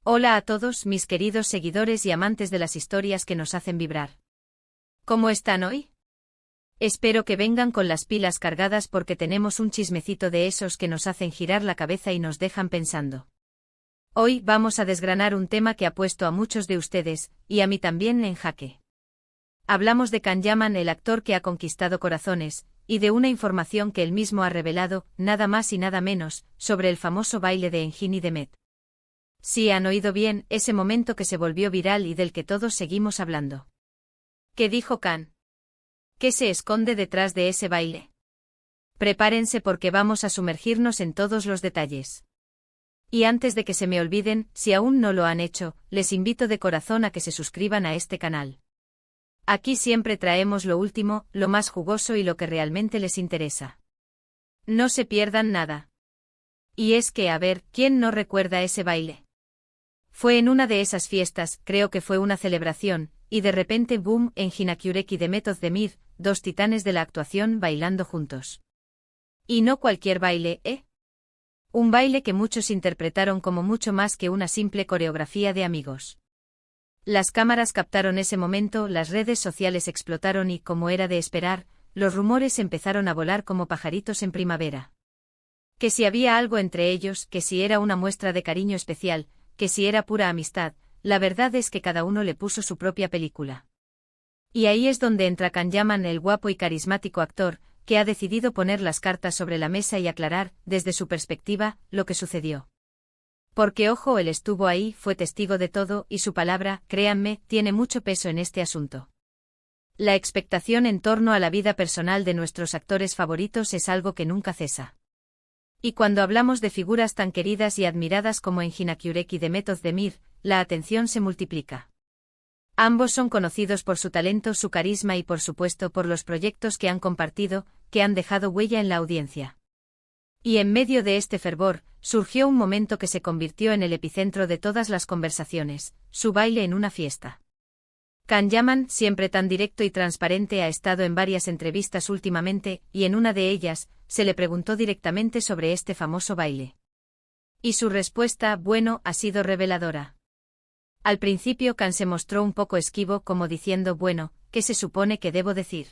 Hola a todos mis queridos seguidores y amantes de las historias que nos hacen vibrar. ¿Cómo están hoy? Espero que vengan con las pilas cargadas porque tenemos un chismecito de esos que nos hacen girar la cabeza y nos dejan pensando. Hoy vamos a desgranar un tema que ha puesto a muchos de ustedes, y a mí también, en jaque. Hablamos de Can Yaman, el actor que ha conquistado corazones, y de una información que él mismo ha revelado, nada más y nada menos, sobre el famoso baile de Engin y Demet. Sí, han oído bien, ese momento que se volvió viral y del que todos seguimos hablando. ¿Qué dijo Can? ¿Qué se esconde detrás de ese baile? Prepárense porque vamos a sumergirnos en todos los detalles. Y antes de que se me olviden, si aún no lo han hecho, les invito de corazón a que se suscriban a este canal. Aquí siempre traemos lo último, lo más jugoso y lo que realmente les interesa. No se pierdan nada. Y es que, a ver, ¿quién no recuerda ese baile? Fue en una de esas fiestas, creo que fue una celebración, y de repente boom, Engin Akyurek y Demet Özdemir, dos titanes de la actuación bailando juntos. Y no cualquier baile, ¿eh? Un baile que muchos interpretaron como mucho más que una simple coreografía de amigos. Las cámaras captaron ese momento, las redes sociales explotaron y, como era de esperar, los rumores empezaron a volar como pajaritos en primavera. Que si había algo entre ellos, que si era una muestra de cariño especial, que si era pura amistad, la verdad es que cada uno le puso su propia película. Y ahí es donde entra Can Yaman, el guapo y carismático actor, que ha decidido poner las cartas sobre la mesa y aclarar, desde su perspectiva, lo que sucedió. Porque ojo, él estuvo ahí, fue testigo de todo, y su palabra, créanme, tiene mucho peso en este asunto. La expectación en torno a la vida personal de nuestros actores favoritos es algo que nunca cesa. Y cuando hablamos de figuras tan queridas y admiradas como Engin Akyurek y Demet Özdemir, la atención se multiplica. Ambos son conocidos por su talento, su carisma y por supuesto por los proyectos que han compartido, que han dejado huella en la audiencia. Y en medio de este fervor, surgió un momento que se convirtió en el epicentro de todas las conversaciones, su baile en una fiesta. Can Yaman, siempre tan directo y transparente, ha estado en varias entrevistas últimamente, y en una de ellas, se le preguntó directamente sobre este famoso baile. Y su respuesta, bueno, ha sido reveladora. Al principio Can se mostró un poco esquivo, como diciendo, bueno, ¿qué se supone que debo decir?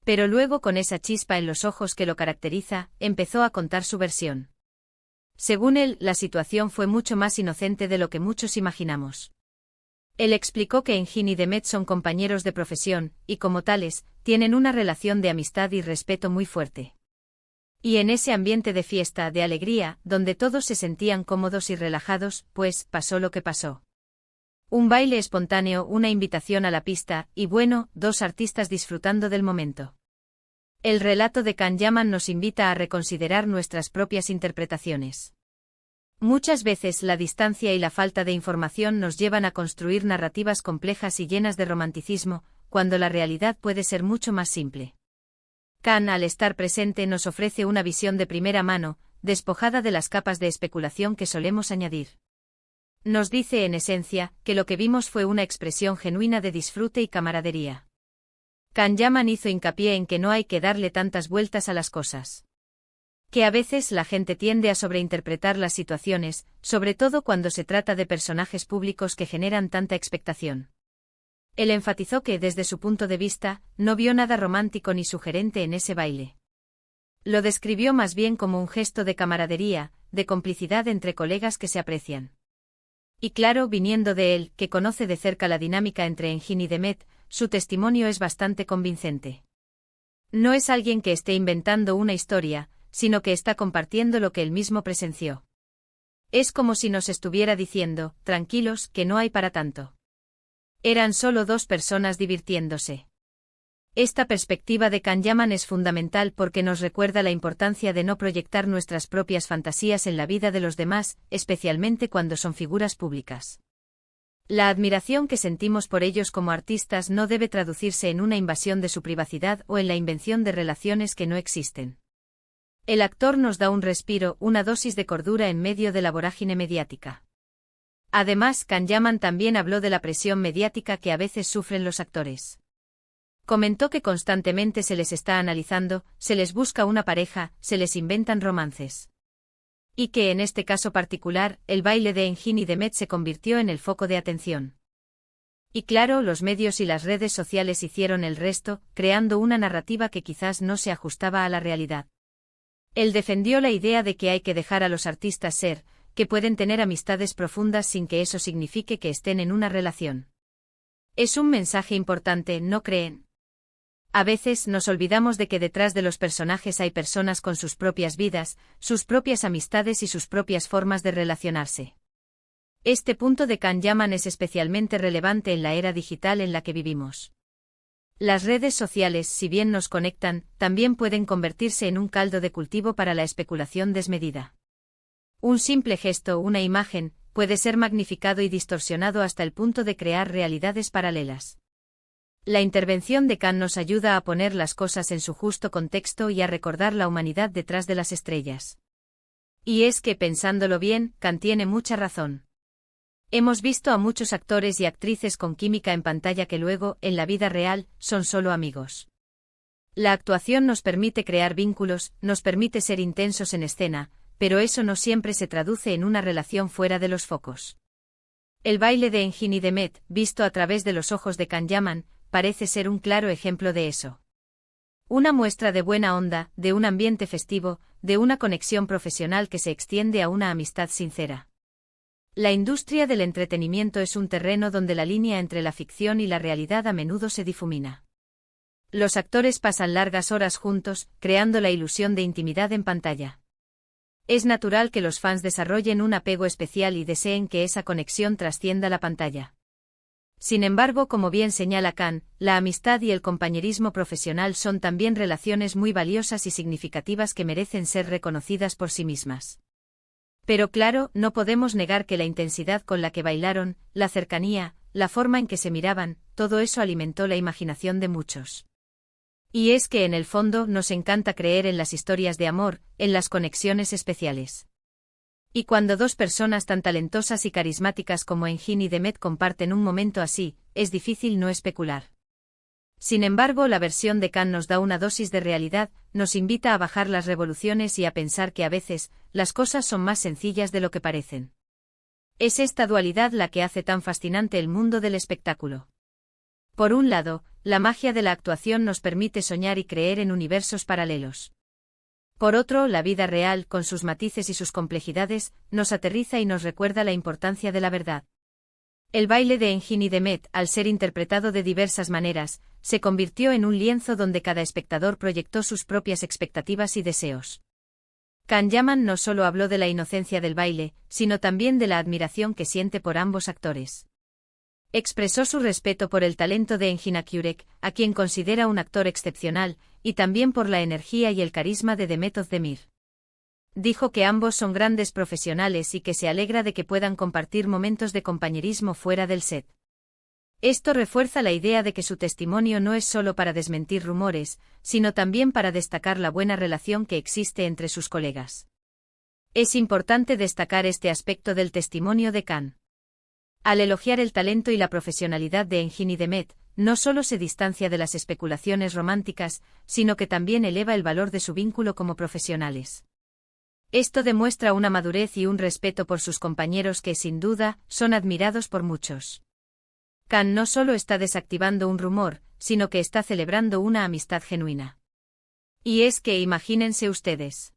Pero luego, con esa chispa en los ojos que lo caracteriza, empezó a contar su versión. Según él, la situación fue mucho más inocente de lo que muchos imaginamos. Él explicó que Engin y Demet son compañeros de profesión, y como tales, tienen una relación de amistad y respeto muy fuerte. Y en ese ambiente de fiesta, de alegría, donde todos se sentían cómodos y relajados, pues, pasó lo que pasó. Un baile espontáneo, una invitación a la pista, y bueno, dos artistas disfrutando del momento. El relato de Can Yaman nos invita a reconsiderar nuestras propias interpretaciones. Muchas veces la distancia y la falta de información nos llevan a construir narrativas complejas y llenas de romanticismo, cuando la realidad puede ser mucho más simple. Can, al estar presente, nos ofrece una visión de primera mano, despojada de las capas de especulación que solemos añadir. Nos dice, en esencia, que lo que vimos fue una expresión genuina de disfrute y camaradería. Can Yaman hizo hincapié en que no hay que darle tantas vueltas a las cosas. Que a veces la gente tiende a sobreinterpretar las situaciones, sobre todo cuando se trata de personajes públicos que generan tanta expectación. Él enfatizó que, desde su punto de vista, no vio nada romántico ni sugerente en ese baile. Lo describió más bien como un gesto de camaradería, de complicidad entre colegas que se aprecian. Y claro, viniendo de él, que conoce de cerca la dinámica entre Engin y Demet, su testimonio es bastante convincente. No es alguien que esté inventando una historia, sino que está compartiendo lo que él mismo presenció. Es como si nos estuviera diciendo, tranquilos, que no hay para tanto. Eran solo dos personas divirtiéndose. Esta perspectiva de Can Yaman es fundamental porque nos recuerda la importancia de no proyectar nuestras propias fantasías en la vida de los demás, especialmente cuando son figuras públicas. La admiración que sentimos por ellos como artistas no debe traducirse en una invasión de su privacidad o en la invención de relaciones que no existen. El actor nos da un respiro, una dosis de cordura en medio de la vorágine mediática. Además, Can Yaman también habló de la presión mediática que a veces sufren los actores. Comentó que constantemente se les está analizando, se les busca una pareja, se les inventan romances. Y que en este caso particular, el baile de Engin y Demet se convirtió en el foco de atención. Y claro, los medios y las redes sociales hicieron el resto, creando una narrativa que quizás no se ajustaba a la realidad. Él defendió la idea de que hay que dejar a los artistas ser, que pueden tener amistades profundas sin que eso signifique que estén en una relación. Es un mensaje importante, ¿no creen? A veces nos olvidamos de que detrás de los personajes hay personas con sus propias vidas, sus propias amistades y sus propias formas de relacionarse. Este punto de Can Yaman es especialmente relevante en la era digital en la que vivimos. Las redes sociales, si bien nos conectan, también pueden convertirse en un caldo de cultivo para la especulación desmedida. Un simple gesto, una imagen, puede ser magnificado y distorsionado hasta el punto de crear realidades paralelas. La intervención de Can nos ayuda a poner las cosas en su justo contexto y a recordar la humanidad detrás de las estrellas. Y es que, pensándolo bien, Can tiene mucha razón. Hemos visto a muchos actores y actrices con química en pantalla que luego, en la vida real, son solo amigos. La actuación nos permite crear vínculos, nos permite ser intensos en escena, pero eso no siempre se traduce en una relación fuera de los focos. El baile de Engin y Demet, visto a través de los ojos de Can Yaman, parece ser un claro ejemplo de eso. Una muestra de buena onda, de un ambiente festivo, de una conexión profesional que se extiende a una amistad sincera. La industria del entretenimiento es un terreno donde la línea entre la ficción y la realidad a menudo se difumina. Los actores pasan largas horas juntos, creando la ilusión de intimidad en pantalla. Es natural que los fans desarrollen un apego especial y deseen que esa conexión trascienda la pantalla. Sin embargo, como bien señala Can, la amistad y el compañerismo profesional son también relaciones muy valiosas y significativas que merecen ser reconocidas por sí mismas. Pero claro, no podemos negar que la intensidad con la que bailaron, la cercanía, la forma en que se miraban, todo eso alimentó la imaginación de muchos. Y es que en el fondo nos encanta creer en las historias de amor, en las conexiones especiales. Y cuando dos personas tan talentosas y carismáticas como Engin y Demet comparten un momento así, es difícil no especular. Sin embargo, la versión de Can nos da una dosis de realidad, nos invita a bajar las revoluciones y a pensar que a veces, las cosas son más sencillas de lo que parecen. Es esta dualidad la que hace tan fascinante el mundo del espectáculo. Por un lado, la magia de la actuación nos permite soñar y creer en universos paralelos. Por otro, la vida real, con sus matices y sus complejidades, nos aterriza y nos recuerda la importancia de la verdad. El baile de Engin y Demet, al ser interpretado de diversas maneras, se convirtió en un lienzo donde cada espectador proyectó sus propias expectativas y deseos. Can Yaman no solo habló de la inocencia del baile, sino también de la admiración que siente por ambos actores. Expresó su respeto por el talento de Engin Akyurek, a quien considera un actor excepcional, y también por la energía y el carisma de Demet Özdemir. Dijo que ambos son grandes profesionales y que se alegra de que puedan compartir momentos de compañerismo fuera del set. Esto refuerza la idea de que su testimonio no es solo para desmentir rumores, sino también para destacar la buena relación que existe entre sus colegas. Es importante destacar este aspecto del testimonio de Can. Al elogiar el talento y la profesionalidad de Engin y Demet, no solo se distancia de las especulaciones románticas, sino que también eleva el valor de su vínculo como profesionales. Esto demuestra una madurez y un respeto por sus compañeros que, sin duda, son admirados por muchos. Can no solo está desactivando un rumor, sino que está celebrando una amistad genuina. Y es que imagínense ustedes.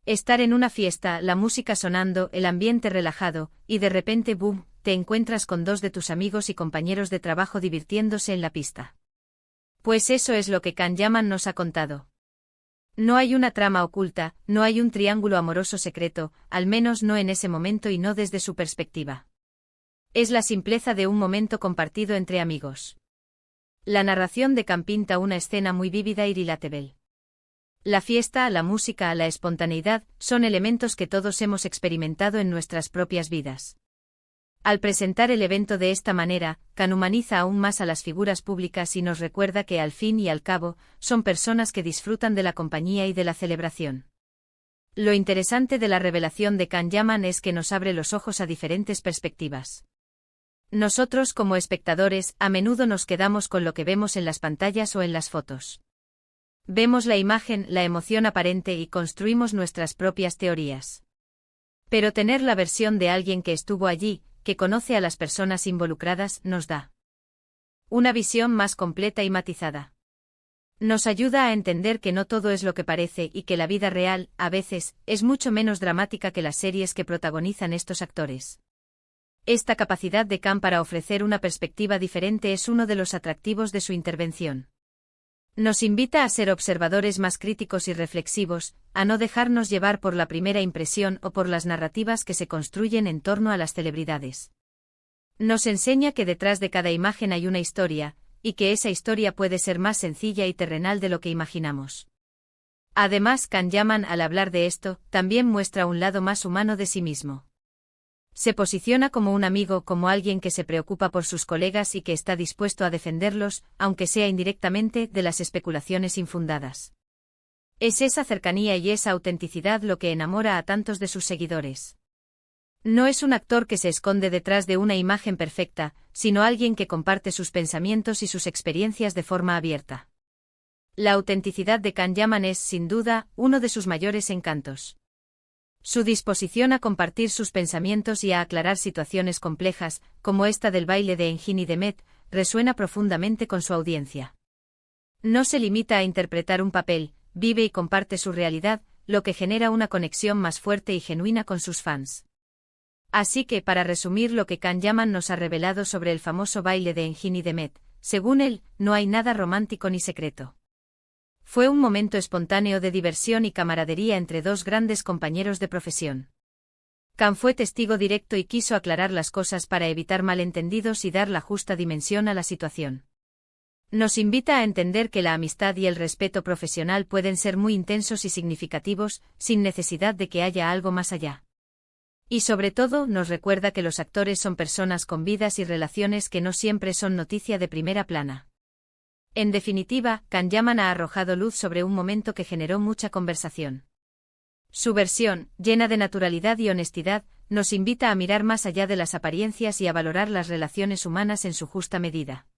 Estar en una fiesta, la música sonando, el ambiente relajado, y de repente ¡boom!, te encuentras con dos de tus amigos y compañeros de trabajo divirtiéndose en la pista. Pues eso es lo que Can Yaman nos ha contado. No hay una trama oculta, no hay un triángulo amoroso secreto, al menos no en ese momento y no desde su perspectiva. Es la simpleza de un momento compartido entre amigos. La narración de Can pinta una escena muy vívida y relatable. La fiesta, la música, la espontaneidad, son elementos que todos hemos experimentado en nuestras propias vidas. Al presentar el evento de esta manera, Can humaniza aún más a las figuras públicas y nos recuerda que al fin y al cabo, son personas que disfrutan de la compañía y de la celebración. Lo interesante de la revelación de Can Yaman es que nos abre los ojos a diferentes perspectivas. Nosotros como espectadores, a menudo nos quedamos con lo que vemos en las pantallas o en las fotos. Vemos la imagen, la emoción aparente y construimos nuestras propias teorías. Pero tener la versión de alguien que estuvo allí, que conoce a las personas involucradas, nos da una visión más completa y matizada. Nos ayuda a entender que no todo es lo que parece y que la vida real, a veces, es mucho menos dramática que las series que protagonizan estos actores. Esta capacidad de Khan para ofrecer una perspectiva diferente es uno de los atractivos de su intervención. Nos invita a ser observadores más críticos y reflexivos, a no dejarnos llevar por la primera impresión o por las narrativas que se construyen en torno a las celebridades. Nos enseña que detrás de cada imagen hay una historia, y que esa historia puede ser más sencilla y terrenal de lo que imaginamos. Además, Can Yaman, al hablar de esto, también muestra un lado más humano de sí mismo. Se posiciona como un amigo, como alguien que se preocupa por sus colegas y que está dispuesto a defenderlos, aunque sea indirectamente, de las especulaciones infundadas. Es esa cercanía y esa autenticidad lo que enamora a tantos de sus seguidores. No es un actor que se esconde detrás de una imagen perfecta, sino alguien que comparte sus pensamientos y sus experiencias de forma abierta. La autenticidad de Can Yaman es, sin duda, uno de sus mayores encantos. Su disposición a compartir sus pensamientos y a aclarar situaciones complejas, como esta del baile de Engin y Demet, resuena profundamente con su audiencia. No se limita a interpretar un papel, vive y comparte su realidad, lo que genera una conexión más fuerte y genuina con sus fans. Así que, para resumir lo que Can Yaman nos ha revelado sobre el famoso baile de Engin y Demet, según él, no hay nada romántico ni secreto. Fue un momento espontáneo de diversión y camaradería entre dos grandes compañeros de profesión. Can fue testigo directo y quiso aclarar las cosas para evitar malentendidos y dar la justa dimensión a la situación. Nos invita a entender que la amistad y el respeto profesional pueden ser muy intensos y significativos, sin necesidad de que haya algo más allá. Y sobre todo, nos recuerda que los actores son personas con vidas y relaciones que no siempre son noticia de primera plana. En definitiva, Can Yaman ha arrojado luz sobre un momento que generó mucha conversación. Su versión, llena de naturalidad y honestidad, nos invita a mirar más allá de las apariencias y a valorar las relaciones humanas en su justa medida.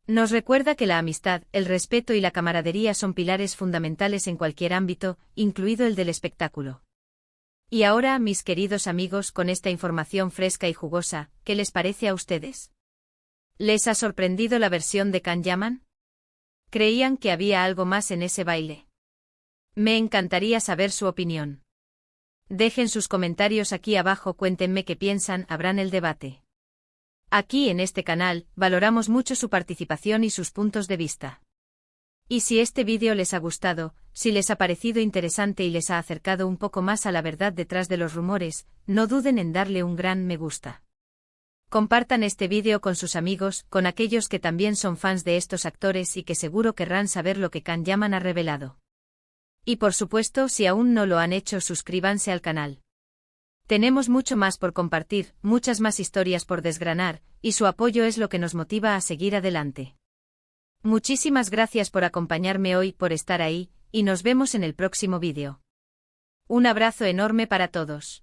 Nos recuerda que la amistad, el respeto y la camaradería son pilares fundamentales en cualquier ámbito, incluido el del espectáculo. Y ahora, mis queridos amigos, con esta información fresca y jugosa, ¿qué les parece a ustedes? ¿Les ha sorprendido la versión de Can Yaman? ¿Creían que había algo más en ese baile? Me encantaría saber su opinión. Dejen sus comentarios aquí abajo, cuéntenme qué piensan, abran el debate. Aquí en este canal, valoramos mucho su participación y sus puntos de vista. Y si este vídeo les ha gustado, si les ha parecido interesante y les ha acercado un poco más a la verdad detrás de los rumores, no duden en darle un gran me gusta. Compartan este vídeo con sus amigos, con aquellos que también son fans de estos actores y que seguro querrán saber lo que Can Yaman ha revelado. Y por supuesto, si aún no lo han hecho, suscríbanse al canal. Tenemos mucho más por compartir, muchas más historias por desgranar, y su apoyo es lo que nos motiva a seguir adelante. Muchísimas gracias por acompañarme hoy, por estar ahí, y nos vemos en el próximo vídeo. Un abrazo enorme para todos.